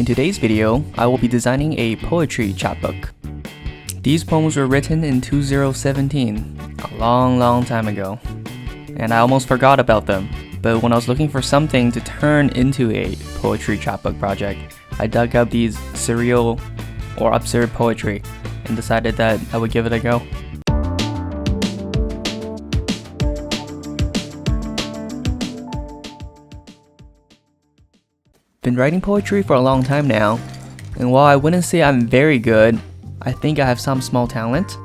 In today's video, I will be designing a poetry chapbook. These poems were written in 2017, a long time ago, and I almost forgot about them. But when I was looking for something to turn into a poetry chapbook project, I dug up these surreal or absurd poetry and decided that I would give it a go. Been writing poetry for a long time now, and while I wouldn't say I'm very good, I think I have some small talent,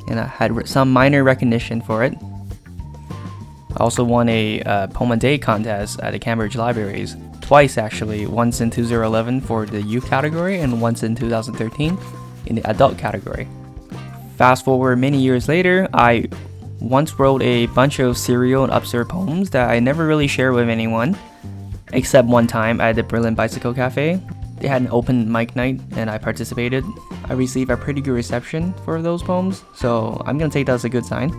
and I had some minor recognition for it. I also won a Poem a Day contest at the Cambridge Libraries, twice actually, once in 2011 for the youth category and once in 2013 in the adult category. Fast forward many years later, I once wrote a bunch of surreal and absurd poems that I never really shared with anyone, except one time at the Berlin Bicycle Cafe. They had an open mic night and I participated. I received a pretty good reception for those poems, so I'm gonna take that as a good sign.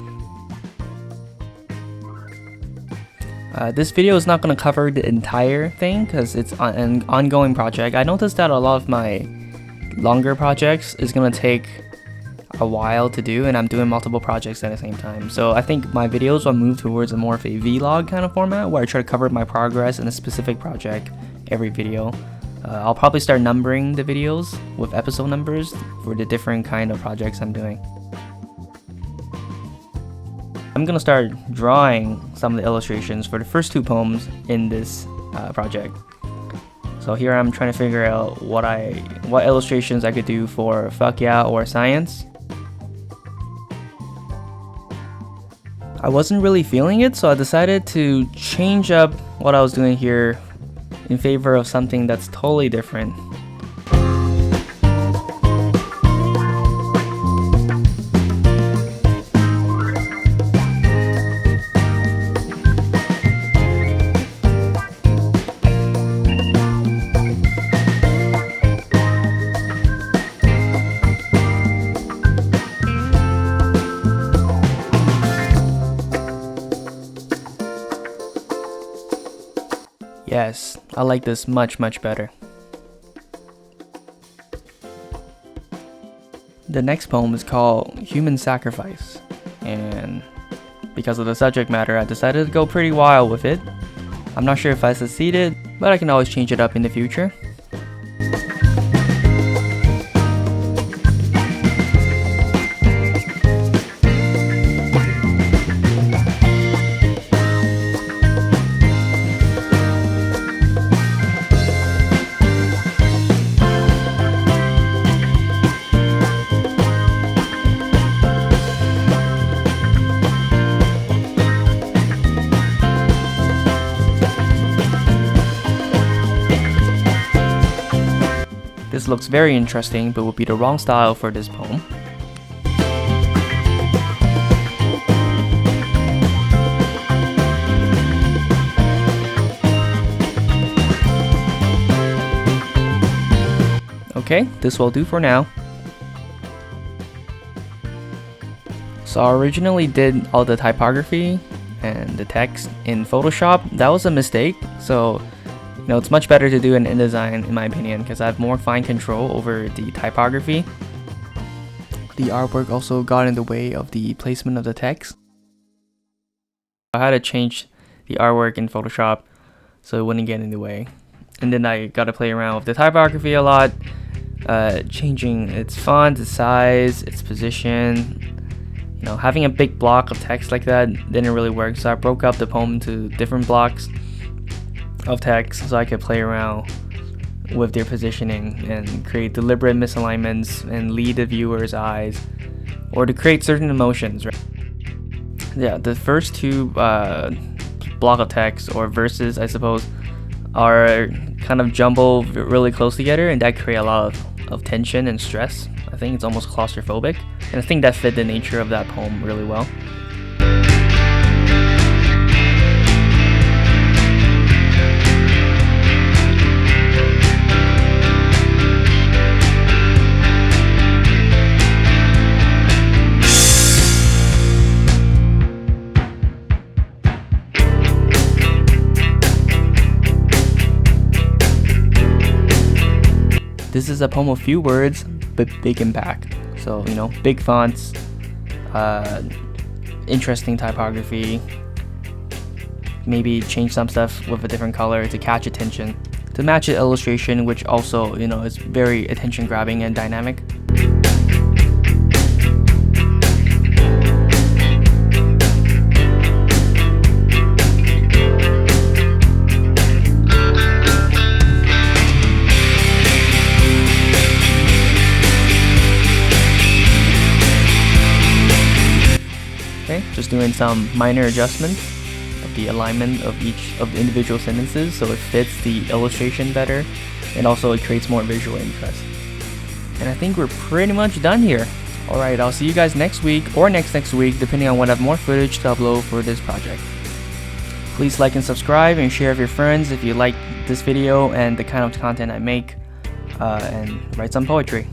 This video is not gonna cover the entire thing because it's an ongoing project. I noticed that a lot of my longer projects is gonna take a while to do, and I'm doing multiple projects at the same time. So I think my videos will move towards a more of a vlog kind of format where I try to cover my progress in a specific project every video. I'll probably start numbering the videos with episode numbers for the different kind of projects I'm doing. I'm gonna start drawing some of the illustrations for the first two poems in this project. So here I'm trying to figure out what illustrations I could do for Fuck Yeah or Science. I wasn't really feeling it, so I decided to change up what I was doing here in favor of something that's totally different. Yes, I like this much better. The next poem is called Human Sacrifice, and because of the subject matter, I decided to go pretty wild with it. I'm not sure if I succeeded, but I can always change it up in the future. This looks very interesting, but would be the wrong style for this poem. Okay, this will do for now. So I originally did all the typography and the text in Photoshop. That was a mistake, so it's much better to do in InDesign in my opinion because I have more fine control over the typography. The artwork also got in the way of the placement of the text. I had to change the artwork in Photoshop so it wouldn't get in the way. And then I got to play around with the typography a lot, changing its font, its size, its position. Having a big block of text like that didn't really work, so I broke up the poem into different blocks of text so I could play around with their positioning and create deliberate misalignments and lead the viewer's eyes, or to create certain emotions, right? Yeah, the first two block of text or verses, I suppose, are kind of jumbled really close together, and that create a lot of tension and stress. I think it's almost claustrophobic, and I think that fit the nature of that poem really well. This is a poem of few words, but big impact. So, you know, big fonts, interesting typography, maybe change some stuff with a different color to catch attention, to match the illustration, which also, you know, is very attention grabbing and dynamic. Okay, just doing some minor adjustments of the alignment of each of the individual sentences so it fits the illustration better, and also it creates more visual interest. And I think we're pretty much done here. Alright, I'll see you guys next week or next week, depending on when I have more footage to upload for this project. Please like and subscribe and share with your friends if you like this video and the kind of content I make, and write some poetry.